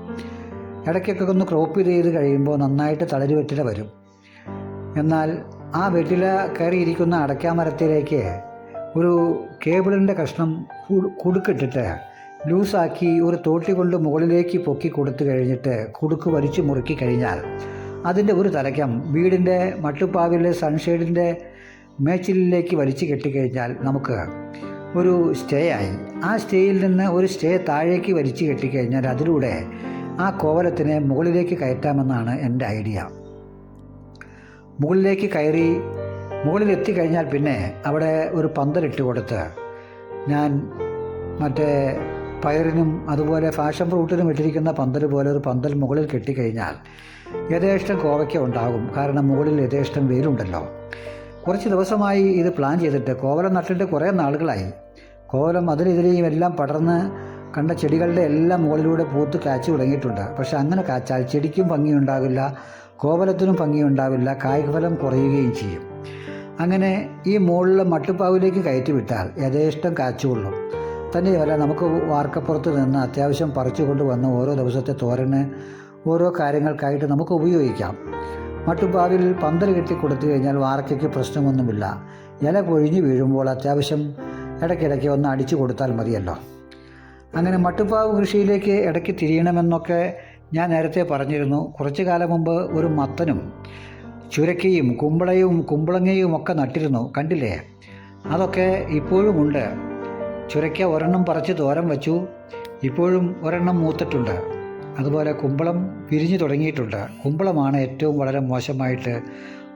ഇടയ്ക്കൊക്കെ ഒന്ന് ക്രോപ്പ് ചെയ്ത് കഴിയുമ്പോൾ നന്നായിട്ട് തളിര് വെറ്റില വരും. എന്നാൽ ആ വെറ്റില കയറിയിരിക്കുന്ന അടയ്ക്കാമരത്തിലേക്ക് ഒരു കേബിളിൻ്റെ കഷ്ണം കുടുക്കിട്ടിട്ട് ലൂസാക്കി ഒരു തോട്ടി കൊണ്ട് മുകളിലേക്ക് പൊക്കി കൊടുത്തു കഴിഞ്ഞിട്ട് കുടുക്ക് വലിച്ചു മുറുക്കി കഴിഞ്ഞാൽ അതിൻ്റെ ഒരു തലയ്ക്കം വീടിൻ്റെ മട്ടുപ്പാവിലെ സൺഷെയ്ഡിൻ്റെ മേച്ചിലേക്ക് വലിച്ചു കെട്ടിക്കഴിഞ്ഞാൽ നമുക്ക് ഒരു സ്റ്റേ ആയി. ആ സ്റ്റേയിൽ നിന്ന് ഒരു സ്റ്റേ താഴേക്ക് വലിച്ചു കെട്ടിക്കഴിഞ്ഞാൽ അതിലൂടെ ആ കോവലത്തിനെ മുകളിലേക്ക് കയറ്റാമെന്നാണ് എൻ്റെ ഐഡിയ. മുകളിലേക്ക് കയറി മുകളിലെത്തിക്കഴിഞ്ഞാൽ പിന്നെ അവിടെ ഒരു പന്തലിട്ട് കൊടുത്ത് ഞാൻ മറ്റേ പയറിനും അതുപോലെ ഫാഷൻ ഫ്രൂട്ടിനും ഇട്ടിരിക്കുന്ന പന്തൽ പോലെ ഒരു പന്തൽ മുകളിൽ കെട്ടിക്കഴിഞ്ഞാൽ യഥേഷ്ടം കോവയ്ക്ക ഉണ്ടാകും. കാരണം മുകളിൽ യഥേഷ്ടം വെയിലുണ്ടല്ലോ. കുറച്ച് ദിവസമായി ഇത് പ്ലാൻ ചെയ്തിട്ട്, കോവലം നട്ടിട്ട് കുറേ നാളുകളായി. കോവലം അതിനെതിരെയും എല്ലാം പടർന്ന് കണ്ട ചെടികളുടെ എല്ലാം മുകളിലൂടെ പൂത്ത് കാച്ചു തുടങ്ങിയിട്ടുണ്ട്. പക്ഷെ അങ്ങനെ കാച്ചാൽ ചെടിക്കും ഭംഗിയുണ്ടാവില്ല, കോവലത്തിനും ഭംഗിയുണ്ടാവില്ല, കായ്ഫലം കുറയുകയും ചെയ്യും. അങ്ങനെ ഈ മുകളിലെ മട്ടുപ്പാവിലേക്ക് കയറ്റി വിട്ടാൽ യഥേഷ്ടം കാച്ചുകൊള്ളും. തന്നെയുമല്ല, നമുക്ക് വാർക്കപ്പുറത്ത് നിന്ന് അത്യാവശ്യം പറിച്ചു കൊണ്ടുവന്ന് ഓരോ ദിവസത്തെ തോരന് ഓരോ കാര്യങ്ങൾക്കായിട്ട് നമുക്ക് ഉപയോഗിക്കാം. മട്ടുപ്പാവിൽ പന്തൽ കെട്ടി കൊടുത്തു കഴിഞ്ഞാൽ വാർക്കയ്ക്ക് പ്രശ്നമൊന്നുമില്ല. ഇല കൊഴിഞ്ഞു വീഴുമ്പോൾ അത്യാവശ്യം ഇടയ്ക്കിടയ്ക്ക് ഒന്ന് അടിച്ചു കൊടുത്താൽ മതിയല്ലോ. അങ്ങനെ മട്ടുപ്പാവ് കൃഷിയിലേക്ക് ഇടയ്ക്ക് തിരിയണമെന്നൊക്കെ ഞാൻ നേരത്തെ പറഞ്ഞിരുന്നു. കുറച്ചു കാലം മുമ്പ് ഒരു മത്തനും ചുരക്കയും കുമ്പളങ്ങയും ഒക്കെ നട്ടിരുന്നു, കണ്ടില്ലേ? അതൊക്കെ ഇപ്പോഴുമുണ്ട്. ചുരക്ക ഒരെണ്ണം പറിച്ച് തോരൻ വച്ചു, ഇപ്പോഴും ഒരെണ്ണം മൂത്തിട്ടുണ്ട്. അതുപോലെ കുമ്പളം വിരിഞ്ഞു തുടങ്ങിയിട്ടുണ്ട്. കുമ്പളമാണ് ഏറ്റവും വളരെ മോശമായിട്ട്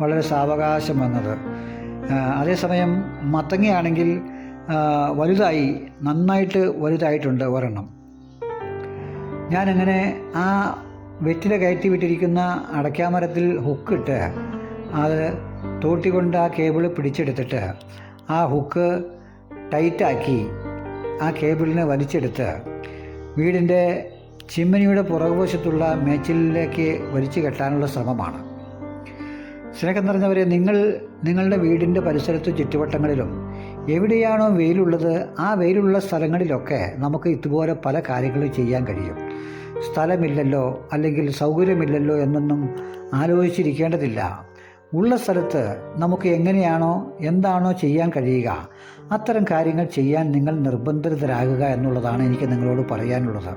വളരെ സാവകാശം വന്നത്. അതേസമയം മത്തങ്ങയാണെങ്കിൽ വലുതായി, നന്നായിട്ട് വലുതായിട്ടുണ്ട് ഒരെണ്ണം. ഞാനങ്ങനെ ആ വെറ്റില കയറ്റി വിട്ടിരിക്കുന്ന അടയ്ക്കാമരത്തിൽ ഹുക്കിട്ട് അത് തോട്ടി കൊണ്ട് ആ കേബിൾ പിടിച്ചെടുത്തിട്ട് ആ ഹുക്ക് ടൈറ്റാക്കി ആ കേബിളിനെ വലിച്ചെടുത്ത് വീടിൻ്റെ ചിമ്മിനിയുടെ പുറകുവശത്തുള്ള മേച്ചിലേക്ക് വലിച്ചു കെട്ടാനുള്ള ശ്രമമാണ്. സ്നേഹം നിറഞ്ഞവരെ, നിങ്ങളുടെ വീടിൻ്റെ പരിസരത്തും ചുറ്റുവട്ടങ്ങളിലും എവിടെയാണോ വെയിലുള്ളത് ആ വെയിലുള്ള സ്ഥലങ്ങളിലൊക്കെ നമുക്ക് ഇതുപോലെ പല കാര്യങ്ങളും ചെയ്യാൻ കഴിയും. സ്ഥലമില്ലല്ലോ അല്ലെങ്കിൽ സൗകര്യമില്ലല്ലോ എന്നൊന്നും ആലോചിച്ചിരിക്കേണ്ടതില്ല. ഉള്ള സ്ഥലത്ത് നമുക്ക് എങ്ങനെയാണോ എന്താണോ ചെയ്യാൻ കഴിയുക അത്തരം കാര്യങ്ങൾ ചെയ്യാൻ നിങ്ങൾ നിർബന്ധിതരാകുക എന്നുള്ളതാണ് എനിക്ക് നിങ്ങളോട് പറയാനുള്ളത്.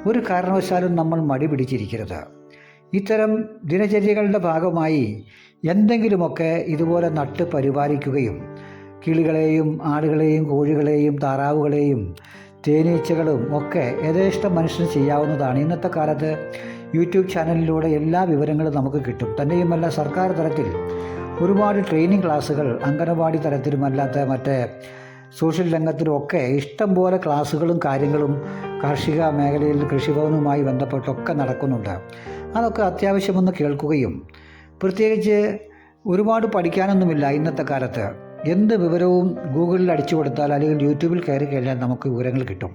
ഒരു കാരണവശാലും നമ്മൾ മടി പിടിച്ചിരിക്കരുത്. ഇത്തരം ദിനചര്യകളുടെ ഭാഗമായി എന്തെങ്കിലുമൊക്കെ ഇതുപോലെ നട്ട് പരിപാലിക്കുകയും കിളികളെയും ആടുകളെയും കോഴികളെയും താറാവുകളെയും തേനീച്ചകളും ഒക്കെ യഥേഷ്ടം മനുഷ്യന് ചെയ്യാവുന്നതാണ്. ഇന്നത്തെ കാലത്ത് യൂട്യൂബ് ചാനലിലൂടെ എല്ലാ വിവരങ്ങളും നമുക്ക് കിട്ടും. തന്നെയുമല്ല, സർക്കാർ തലത്തിൽ ഒരുപാട് ട്രെയിനിങ് ക്ലാസ്സുകൾ അംഗനവാടി തലത്തിലുമല്ലാത്ത മറ്റേ സോഷ്യൽ രംഗത്തിലുമൊക്കെ ഇഷ്ടം പോലെ ക്ലാസ്സുകളും കാര്യങ്ങളും കാർഷിക മേഖലയിൽ കൃഷിഭവനുമായി ബന്ധപ്പെട്ടൊക്കെ നടക്കുന്നുണ്ട്. അതൊക്കെ അത്യാവശ്യമൊന്ന് കേൾക്കുകയും, പ്രത്യേകിച്ച് ഒരുപാട് പഠിക്കാനൊന്നുമില്ല ഇന്നത്തെ കാലത്ത്. എന്ത് വിവരവും ഗൂഗിളിൽ അടിച്ചു കൊടുത്താൽ അല്ലെങ്കിൽ യൂട്യൂബിൽ കയറി കഴിഞ്ഞാൽ നമുക്ക് വിവരങ്ങൾ കിട്ടും.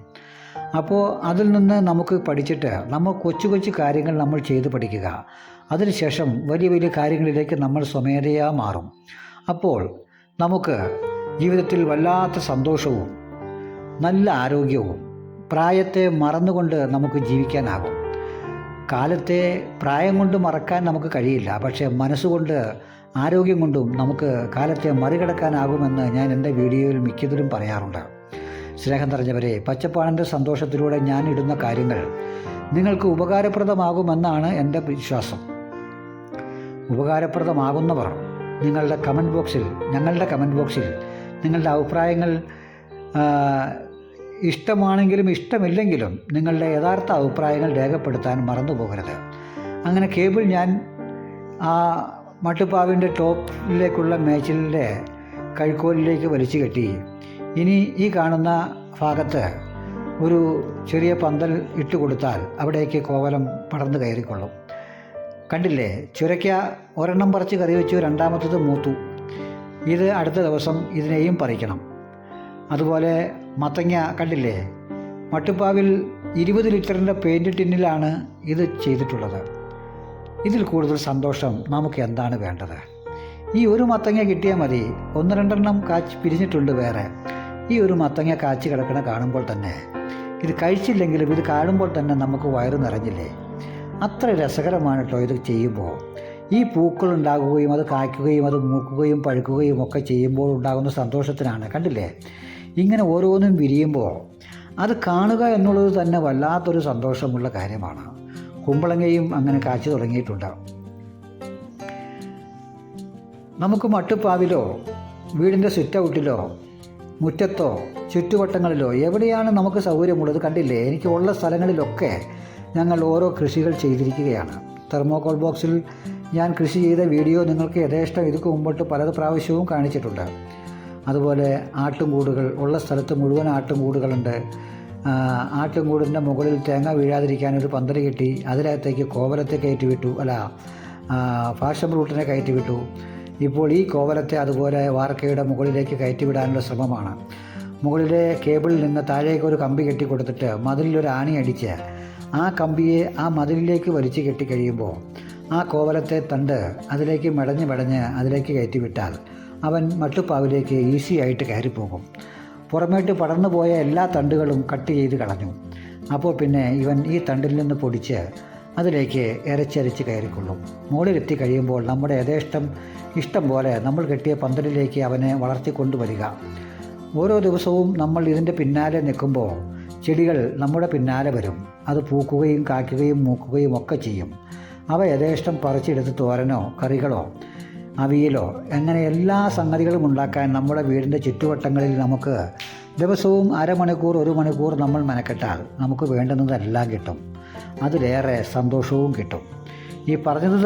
അപ്പോൾ അതിൽ നിന്ന് നമുക്ക് പഠിച്ചിട്ട് നമ്മൾ കൊച്ചു കൊച്ചു കാര്യങ്ങൾ നമ്മൾ ചെയ്ത് പഠിക്കുക. അതിനുശേഷം വലിയ വലിയ കാര്യങ്ങളിലേക്ക് നമ്മൾ സ്വമേധയാ മാറും. അപ്പോൾ നമുക്ക് ജീവിതത്തിൽ വല്ലാത്ത സന്തോഷവും നല്ല ആരോഗ്യവും പ്രായത്തെ മറന്നുകൊണ്ട് നമുക്ക് ജീവിക്കാനാകും. കാലത്തെ പ്രായം കൊണ്ട് മറക്കാൻ നമുക്ക് കഴിയില്ല, പക്ഷേ മനസ്സുകൊണ്ട് ആരോഗ്യം കൊണ്ടും നമുക്ക് കാലത്തെ മറികടക്കാനാകുമെന്ന് ഞാൻ എൻ്റെ വീഡിയോയിൽ മിക്കതിലും പറയാറുണ്ട്. സ്നേഹം നിറഞ്ഞവരെ, പച്ചപ്പാണിൻ്റെ സന്തോഷത്തിലൂടെ ഞാൻ ഇടുന്ന കാര്യങ്ങൾ നിങ്ങൾക്ക് ഉപകാരപ്രദമാകുമെന്നാണ് എൻ്റെ വിശ്വാസം. ഉപകാരപ്രദമാകുന്നവർ ഞങ്ങളുടെ കമൻറ്റ് ബോക്സിൽ നിങ്ങളുടെ അഭിപ്രായങ്ങൾ ഇഷ്ടമാണെങ്കിലും ഇഷ്ടമില്ലെങ്കിലും നിങ്ങളുടെ യഥാർത്ഥ അഭിപ്രായങ്ങൾ രേഖപ്പെടുത്താൻ മറന്നു പോകരുത്. അങ്ങനെ കേബിൾ ഞാൻ ആ മട്ടുപ്പാവിൻ്റെ ടോപ്പിലേക്കുള്ള മേച്ചിലിൻ്റെ കഴുക്കോലിലേക്ക് വലിച്ചു കെട്ടി. ഇനി ഈ കാണുന്ന ഭാഗത്ത് ഒരു ചെറിയ പന്തൽ ഇട്ട് കൊടുത്താൽ അവിടേക്ക് കോവലം പടർന്നു കയറിക്കൊള്ളും. കണ്ടില്ലേ, ചുരയ്ക്ക ഒരെണ്ണം പറിച്ച് കറി വെച്ചു, രണ്ടാമത്തത് മൂത്തു. ഇത് അടുത്ത ദിവസം ഇതിനെയും പറിക്കണം. അതുപോലെ മത്തങ്ങ കണ്ടില്ലേ, മട്ടുപ്പാവിൽ 20 ലിറ്ററിൻ്റെ പെയിൻറ്റ് ടിന്നിലാണ് ഇത് ചെയ്തിട്ടുള്ളത്. ഇതിൽ കൂടുതൽ സന്തോഷം നമുക്ക് എന്താണ് വേണ്ടത്? ഈ ഒരു മത്തങ്ങ കിട്ടിയാൽ മതി. 1-2 കാച്ച് പിരിഞ്ഞിട്ടുണ്ട് വേറെ. ഈ ഒരു മത്തങ്ങ കാച്ച് കിടക്കണ കാണുമ്പോൾ തന്നെ, ഇത് കഴിച്ചില്ലെങ്കിലും ഇത് കാണുമ്പോൾ തന്നെ നമുക്ക് വയറ് നിറഞ്ഞില്ലേ? അത്ര രസകരമാണ് കേട്ടോ ഇത് ചെയ്യുമ്പോൾ. ഈ പൂക്കൾ ഉണ്ടാകുകയും അത് കായ്ക്കുകയും അത് മൂക്കുകയും പഴുക്കുകയും ഒക്കെ ചെയ്യുമ്പോൾ ഉണ്ടാകുന്ന സന്തോഷത്തിനാണ്. കണ്ടില്ലേ, ഇങ്ങനെ ഓരോന്നും വിരിയുമ്പോൾ അത് കാണുക എന്നുള്ളത് തന്നെ വല്ലാത്തൊരു സന്തോഷമുള്ള കാര്യമാണ്. കുമ്പളങ്ങയും അങ്ങനെ കാച്ചു തുടങ്ങിയിട്ടുണ്ട്. നമുക്ക് മട്ടുപ്പാവിലോ വീടിൻ്റെ സിറ്റൗട്ടിലോ മുറ്റത്തോ ചുറ്റുവട്ടങ്ങളിലോ എവിടെയാണ് നമുക്ക് സൗകര്യമുള്ളത്, കണ്ടില്ലേ, എനിക്ക് ഉള്ള സ്ഥലങ്ങളിലൊക്കെ ഞങ്ങൾ ഓരോ കൃഷികൾ ചെയ്തിരിക്കുകയാണ്. തെർമോകോൾ ബോക്സിൽ ഞാൻ കൃഷി ചെയ്ത വീഡിയോ നിങ്ങൾക്ക് യഥേഷ്ടം ഇതിക്ക് മുമ്പോട്ട് പല പ്രാവശ്യവും കാണിച്ചിട്ടുണ്ട്. അതുപോലെ ആട്ടുംകൂടുകൾ ഉള്ള സ്ഥലത്ത് മുഴുവൻ ആട്ടുംകൂടുകളുണ്ട്. ആട്ടുംകൂടിൻ്റെ മുകളിൽ തേങ്ങ വീഴാതിരിക്കാൻ ഒരു പന്തല് കെട്ടി അതിനകത്തേക്ക് കോവലത്തെ കയറ്റി വിട്ടു, ഫാഷൻ ഫ്രൂട്ടിനെ കയറ്റി വിട്ടു. ഇപ്പോൾ ഈ കോവലത്തെ അതുപോലെ വാർക്കയുടെ മുകളിലേക്ക് കയറ്റി വിടാനുള്ള ശ്രമമാണ്. മുകളിലെ കേബിളിൽ നിന്ന് താഴേക്ക് ഒരു കമ്പി കെട്ടി കൊടുത്തിട്ട് മതിലൊരു ആണി അടിച്ച് ആ കമ്പിയെ ആ മതിലിലേക്ക് വലിച്ചു കെട്ടിക്കഴിയുമ്പോൾ ആ കോവലത്തെ തണ്ട് അതിലേക്ക് മെടഞ്ഞ് അതിലേക്ക് കയറ്റി വിട്ടാൽ അവൻ മട്ടുപ്പാവിലേക്ക് ഈസി ആയിട്ട് കയറിപ്പോകും. പുറമേട്ട് പടർന്നു പോയ എല്ലാ തണ്ടുകളും കട്ട് ചെയ്ത് കളഞ്ഞു. അപ്പോൾ പിന്നെ ഇവൻ ഈ തണ്ടിൽ നിന്ന് പൊടിച്ച് അതിലേക്ക് ഇരച്ചരച്ച് കയറിക്കൊള്ളും. മുകളിലെത്തി കഴിയുമ്പോൾ നമ്മുടെ ഇഷ്ടം പോലെ നമ്മൾ കെട്ടിയ പന്തലിലേക്ക് അവനെ വളർത്തിക്കൊണ്ടുവരിക. ഓരോ ദിവസവും നമ്മൾ ഇതിൻ്റെ പിന്നാലെ നിൽക്കുമ്പോൾ ചെടികൾ നമ്മുടെ പിന്നാലെ വരും. അത് പൂക്കുകയും കായ്ക്കുകയും മൂക്കുകയും ഒക്കെ ചെയ്യും. അവ യഥേഷ്ടം പറിച്ചെടുത്ത് തോരനോ കറികളോ അവിയലോ അങ്ങനെ എല്ലാ സംഗതികളും ഉണ്ടാക്കാൻ നമ്മുടെ വീടിൻ്റെ ചുറ്റുവട്ടങ്ങളിൽ നമുക്ക് ദിവസവും 1/2 മണിക്കൂർ 1 മണിക്കൂർ നമ്മൾ മെനക്കെട്ടാൽ നമുക്ക് വേണ്ടുന്നതെല്ലാം കിട്ടും. അതിലേറെ സന്തോഷവും കിട്ടും. ഈ പറഞ്ഞത്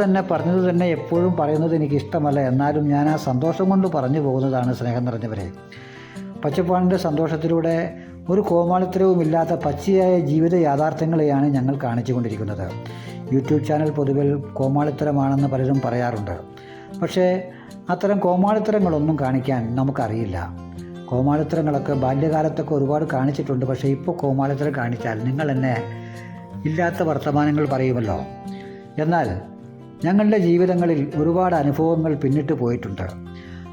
തന്നെ എപ്പോഴും പറയുന്നത് എനിക്കിഷ്ടമല്ല, എന്നാലും ഞാൻ ആ സന്തോഷം കൊണ്ട് പറഞ്ഞു പോകുന്നതാണ്. സ്നേഹം നിറഞ്ഞവരെ, പച്ചപ്പാണിൻ്റെ സന്തോഷത്തിലൂടെ ഒരു കോമാളിത്തരവുമില്ലാത്ത പച്ചയായ ജീവിത യാഥാർത്ഥ്യങ്ങളെയാണ് ഞങ്ങൾ കാണിച്ചു കൊണ്ടിരിക്കുന്നത്. യൂട്യൂബ് ചാനൽ പൊതുവിൽ കോമാളിത്തരമാണെന്ന് പലരും പറയാറുണ്ട്. പക്ഷേ അത്തരം കോമാളിത്തരങ്ങളൊന്നും കാണിക്കാൻ നമുക്കറിയില്ല. കോമാളിത്തരങ്ങളൊക്കെ ബാല്യകാലത്തൊക്കെ ഒരുപാട് കാണിച്ചിട്ടുണ്ട്. പക്ഷേ ഇപ്പോൾ കോമാളിത്തരം കാണിച്ചാൽ നിങ്ങൾ എന്നെ ഇല്ലാത്ത വർത്തമാനങ്ങൾ പറയുമല്ലോ. എന്നാൽ ഞങ്ങളുടെ ജീവിതങ്ങളിൽ ഒരുപാട് അനുഭവങ്ങൾ പിന്നിട്ട് പോയിട്ടുണ്ട്.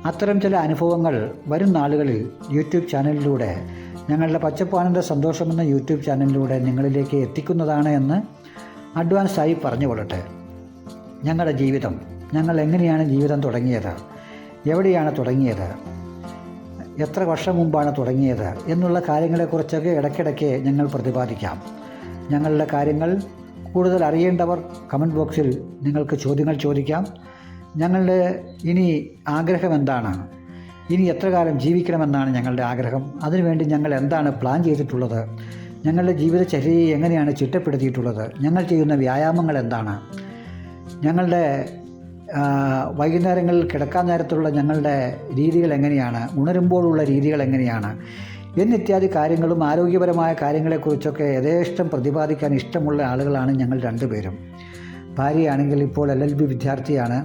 അത്തരം ചില അനുഭവങ്ങൾ വരും നാളുകളിൽ യൂട്യൂബ് ചാനലിലൂടെ, ഞങ്ങളുടെ പച്ചപ്പാണിൻ്റെ സന്തോഷമെന്ന യൂട്യൂബ് ചാനലിലൂടെ നിങ്ങളിലേക്ക് എത്തിക്കുന്നതാണ് എന്ന് അഡ്വാൻസായി പറഞ്ഞുകൊള്ളട്ടെ. ഞങ്ങളുടെ ജീവിതം, ഞങ്ങൾ എങ്ങനെയാണ് ജീവിതം തുടങ്ങിയത്, എവിടെയാണ് തുടങ്ങിയത്, എത്ര വർഷം മുമ്പാണ് തുടങ്ങിയത് എന്നുള്ള കാര്യങ്ങളെക്കുറിച്ചൊക്കെ ഇടയ്ക്കിടയ്ക്ക് ഞങ്ങൾ പ്രതിപാദിക്കാം. ഞങ്ങളുടെ കാര്യങ്ങൾ കൂടുതൽ അറിയേണ്ടവർ കമൻറ്റ് ബോക്സിൽ നിങ്ങൾക്ക് ചോദ്യങ്ങൾ ചോദിക്കാം. ഞങ്ങളുടെ ഇനി ആഗ്രഹം എന്താണ്, ഇനി എത്ര കാലം ജീവിക്കണമെന്നാണ് ഞങ്ങളുടെ ആഗ്രഹം, അതിനുവേണ്ടി ഞങ്ങൾ എന്താണ് പ്ലാൻ ചെയ്തിട്ടുള്ളത്, ഞങ്ങളുടെ ജീവിതചര്യയെ എങ്ങനെയാണ് ചിട്ടപ്പെടുത്തിയിട്ടുള്ളത്, ഞങ്ങൾ ചെയ്യുന്ന വ്യായാമങ്ങൾ എന്താണ്, ഞങ്ങളുടെ വൈകുന്നേരങ്ങളിൽ കിടക്കാൻ നേരത്തുള്ള ഞങ്ങളുടെ രീതികൾ എങ്ങനെയാണ്, ഉണരുമ്പോഴുള്ള രീതികൾ എങ്ങനെയാണ് എന്നിത്യാദി കാര്യങ്ങളും ആരോഗ്യപരമായ കാര്യങ്ങളെക്കുറിച്ചൊക്കെ യഥേഷ്ടം പ്രതിപാദിക്കാൻ ഇഷ്ടമുള്ള ആളുകളാണ് ഞങ്ങൾ രണ്ടുപേരും. ഭാര്യയാണെങ്കിൽ ഇപ്പോൾ LLB വിദ്യാർത്ഥിയാണ്.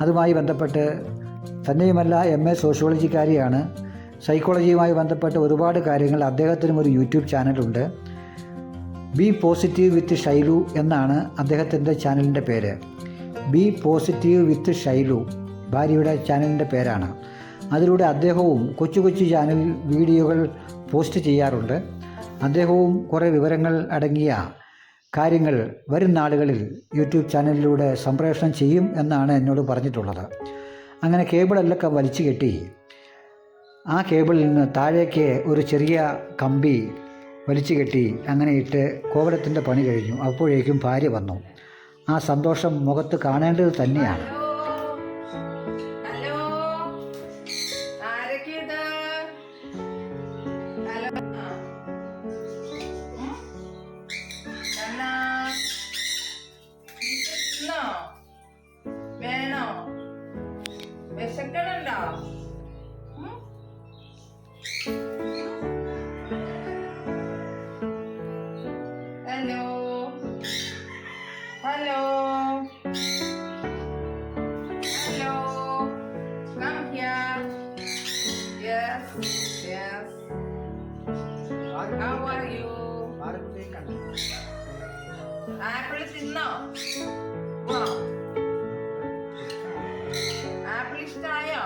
അതുമായി ബന്ധപ്പെട്ട് തന്നെയുമല്ല MA സോഷ്യോളജിക്കാരിയാണ്. സൈക്കോളജിയുമായി ബന്ധപ്പെട്ട് ഒരുപാട് കാര്യങ്ങൾ. അദ്ദേഹത്തിനും ഒരു യൂട്യൂബ് ചാനലുണ്ട്. ബി പോസിറ്റീവ് വിത്ത് ഷൈലു എന്നാണ് അദ്ദേഹത്തിൻ്റെ ചാനലിൻ്റെ പേര്. ബി പോസിറ്റീവ് വിത്ത് ഷൈലു ഭാര്യയുടെ ചാനലിൻ്റെ പേരാണ്. അതിലൂടെ അദ്ദേഹവും കൊച്ചു ചാനൽ വീഡിയോകൾ പോസ്റ്റ് ചെയ്യാറുണ്ട്. അദ്ദേഹവും കുറേ വിവരങ്ങൾ അടങ്ങിയ കാര്യങ്ങൾ വരും നാളുകളിൽ യൂട്യൂബ് ചാനലിലൂടെ സംപ്രേഷണം ചെയ്യും എന്നാണ് എന്നോട് പറഞ്ഞിട്ടുള്ളത്. അങ്ങനെ കേബിളെല്ലാം വലിച്ചു കെട്ടി ആ കേബിളിൽ നിന്ന് താഴേക്ക് ഒരു ചെറിയ കമ്പി വലിച്ചു കെട്ടി അങ്ങനെ ഇട്ട് കോവലത്തിൻ്റെ പണി കഴിഞ്ഞു. അപ്പോഴേക്കും ഭാര്യ വന്നു. ആ സന്തോഷം മുഖത്ത് കാണേണ്ടത് തന്നെയാണ്. Hello. തിന്നോ? ആപ്പിൾ ഇഷ്ടായോ?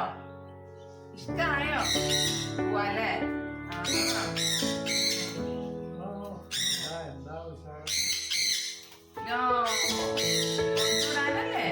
ഇഷ്ടായോ? അല്ലേ? കൊണ്ടുവിടാനല്ലേ?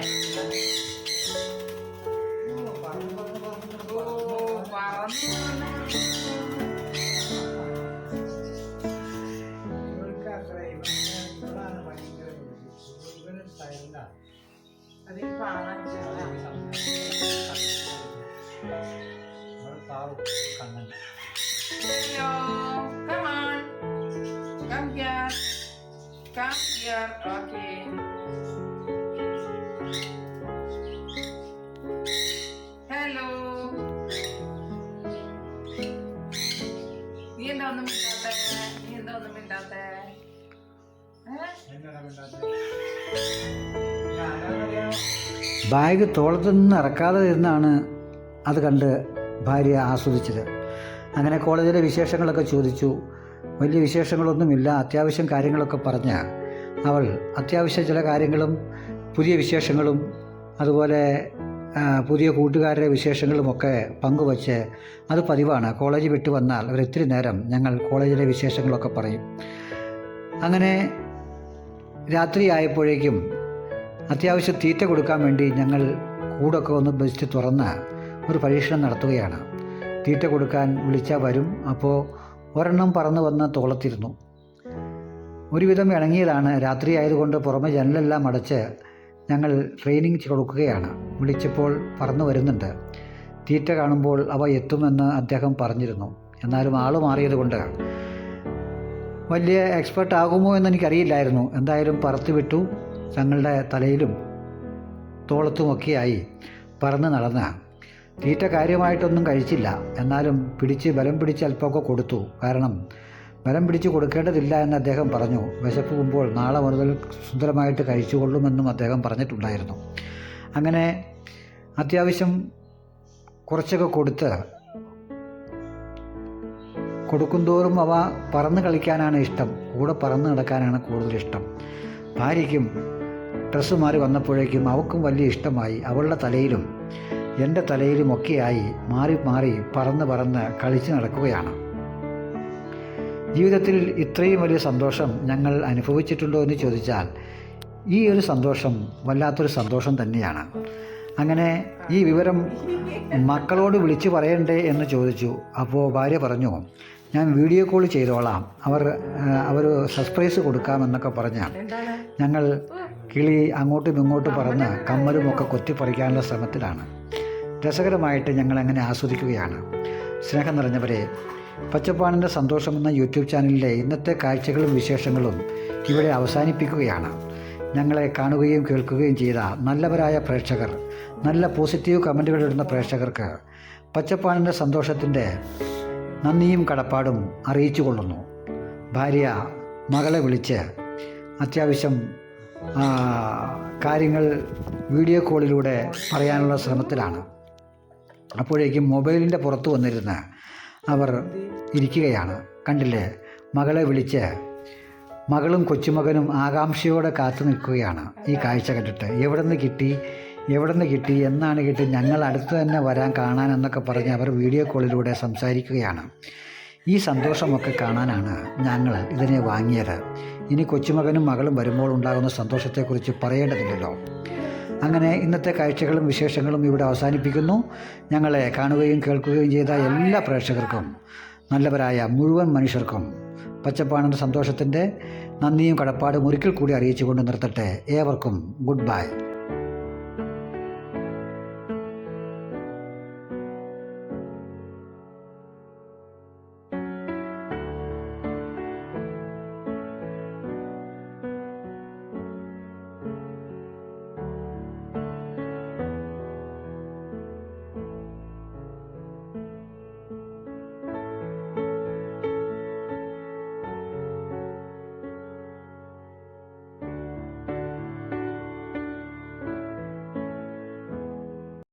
Come on, come here, okay. Hello. നീ എന്താ ഒന്നും മിണ്ടാത്തെ? ബാഗ് തോളത്തു നിന്ന് ഇറക്കാതെ ഇരുന്നാണ് അത് കണ്ട് ഭാര്യ ആസ്വദിച്ചത്. അങ്ങനെ കോളേജിലെ വിശേഷങ്ങളൊക്കെ ചോദിച്ചു. വലിയ വിശേഷങ്ങളൊന്നുമില്ല, അത്യാവശ്യം കാര്യങ്ങളൊക്കെ പറഞ്ഞ് അവൾ അത്യാവശ്യം ചില കാര്യങ്ങളും പുതിയ വിശേഷങ്ങളും അതുപോലെ പുതിയ കൂട്ടുകാരുടെ വിശേഷങ്ങളുമൊക്കെ പങ്കുവച്ച്, അത് പതിവാണ്. കോളേജ് വിട്ടു വന്നാൽ ഒരിത്തിരി നേരം ഞങ്ങൾ കോളേജിലെ വിശേഷങ്ങളൊക്കെ പറയും. അങ്ങനെ രാത്രി ആയപ്പോഴേക്കും അത്യാവശ്യം തീറ്റ കൊടുക്കാൻ വേണ്ടി ഞങ്ങൾ കൂടൊക്കെ ഒന്ന് ബെസ്റ്റ് തുറന്ന് ഒരു പരീക്ഷണം നടത്തുകയാണ്. തീറ്റ കൊടുക്കാൻ വിളിച്ചാൽ വരും. അപ്പോൾ ഒരെണ്ണം പറന്ന് വന്ന് തോളത്തിരുന്നു. ഒരുവിധം ഇണങ്ങിയതാണ്. രാത്രി ആയതുകൊണ്ട് പുറമെ ജനലെല്ലാം അടച്ച് ഞങ്ങൾ ട്രെയിനിങ് കൊടുക്കുകയാണ്. വിളിച്ചപ്പോൾ പറന്നു വരുന്നുണ്ട്. തീറ്റ കാണുമ്പോൾ അവ എത്തുമെന്ന് അദ്ദേഹം പറഞ്ഞിരുന്നു. എന്നാലും ആൾ മാറിയതുകൊണ്ട് വലിയ എക്സ്പെർട്ട് ആകുമോ എന്ന് എനിക്കറിയില്ലായിരുന്നു. എന്തായാലും പറത്തി വിട്ടു. ഞങ്ങളുടെ തലയിലും തോളത്തുമൊക്കെയായി പറന്ന് നടന്ന് തീറ്റ കാര്യമായിട്ടൊന്നും കഴിച്ചില്ല. എന്നാലും ബലം പിടിച്ച് അല്പമൊക്കെ കൊടുത്തു. കാരണം ബലം പിടിച്ച് കൊടുക്കേണ്ടതില്ല എന്ന് അദ്ദേഹം പറഞ്ഞു. വിശപ്പുമ്പോൾ നാളെ മുതൽ സുന്ദരമായിട്ട് കഴിച്ചുകൊള്ളുമെന്നും അദ്ദേഹം പറഞ്ഞിട്ടുണ്ടായിരുന്നു. അങ്ങനെ അത്യാവശ്യം കുറച്ചൊക്കെ കൊടുക്കുന്തോറും അവ പറന്ന് കളിക്കാനാണ് ഇഷ്ടം. കൂടെ പറന്ന് നടക്കാനാണ് കൂടുതലിഷ്ടം. ഭാര്യയ്ക്കും ഡ്രസ്സ് മാറി വന്നപ്പോഴേക്കും അവൾക്കും വലിയ ഇഷ്ടമായി. അവളുടെ തലയിലും എൻ്റെ തലയിലുമൊക്കെയായി മാറി മാറി പറന്ന് കളിച്ച് നടക്കുകയാണ്. ജീവിതത്തിൽ ഇത്രയും വലിയ സന്തോഷം ഞങ്ങൾ അനുഭവിച്ചിട്ടുണ്ടോ എന്ന് ചോദിച്ചാൽ ഈ ഒരു സന്തോഷം വല്ലാത്തൊരു സന്തോഷം തന്നെയാണ്. അങ്ങനെ ഈ വിവരം മക്കളോട് വിളിച്ചു പറയണ്ടേ എന്ന് ചോദിച്ചു. അപ്പോൾ ഭാര്യ പറഞ്ഞു, ഞാൻ വീഡിയോ കോൾ ചെയ്തോളാം, അവർ സർപ്രൈസ് കൊടുക്കാമെന്നൊക്കെ പറഞ്ഞ് ഞങ്ങൾ കിളി അങ്ങോട്ടും ഇങ്ങോട്ടും പറന്ന് കമ്മലുമൊക്കെ കൊത്തിപ്പറിക്കാനുള്ള ശ്രമത്തിലാണ്. രസകരമായിട്ട് ഞങ്ങളങ്ങനെ ആസ്വദിക്കുകയാണ്. സ്നേഹം നിറഞ്ഞവരെ, പച്ചപ്പാണിൻ്റെ സന്തോഷം എന്ന യൂട്യൂബ് ചാനലിലെ ഇന്നത്തെ കാഴ്ചകളും വിശേഷങ്ങളും ഇവിടെ അവസാനിപ്പിക്കുകയാണ്. ഞങ്ങളെ കാണുകയും കേൾക്കുകയും ചെയ്ത നല്ലവരായ പ്രേക്ഷകർ, നല്ല പോസിറ്റീവ് കമൻറ്റുകൾ ഇടുന്ന പ്രേക്ഷകർക്ക് പച്ചപ്പാണിൻ്റെ സന്തോഷത്തിൻ്റെ നന്ദിയും കടപ്പാടും അറിയിച്ചു കൊള്ളുന്നു. ഭാര്യ മകളെ വിളിച്ച് അത്യാവശ്യം കാര്യങ്ങൾ വീഡിയോ കോളിലൂടെ പറയാനുള്ള ശ്രമത്തിലാണ്. അപ്പോഴേക്കും മൊബൈലിൻ്റെ പുറത്ത് വന്നിരുന്ന് അവർ ഇരിക്കുകയാണ്. കണ്ടില്ലേ, മകളെ വിളിച്ച് മകളും കൊച്ചുമകനും ആകാംക്ഷയോടെ കാത്തു നിൽക്കുകയാണ് ഈ കാഴ്ച കണ്ടിട്ട്. എവിടെ നിന്ന് കിട്ടി, എന്നാണ് കിട്ടി, ഞങ്ങൾ അടുത്ത് തന്നെ വരാൻ കാണാനെന്നൊക്കെ പറഞ്ഞ് അവർ വീഡിയോ കോളിലൂടെ സംസാരിക്കുകയാണ്. ഈ സന്തോഷമൊക്കെ കാണാനാണ് ഞങ്ങൾ ഇതിനെ വാങ്ങിയത്. ഇനി കൊച്ചുമകനും മകളും വരുമ്പോൾ ഉണ്ടാകുന്ന സന്തോഷത്തെക്കുറിച്ച് പറയേണ്ടതില്ലല്ലോ. അങ്ങനെ ഇന്നത്തെ കാഴ്ചകളും വിശേഷങ്ങളും ഇവിടെ അവസാനിപ്പിക്കുന്നു. ഞങ്ങളെ കാണുകയും കേൾക്കുകയും ചെയ്ത എല്ലാ പ്രേക്ഷകർക്കും, നല്ലവരായ മുഴുവൻ മനുഷ്യർക്കും പച്ചപ്പാണിൻ്റെ സന്തോഷത്തിൻ്റെ നന്ദിയും കടപ്പാടും ഒരിക്കൽ കൂടി അറിയിച്ചുകൊണ്ട് നിർത്തട്ടെ. ഏവർക്കും ഗുഡ് ബൈ.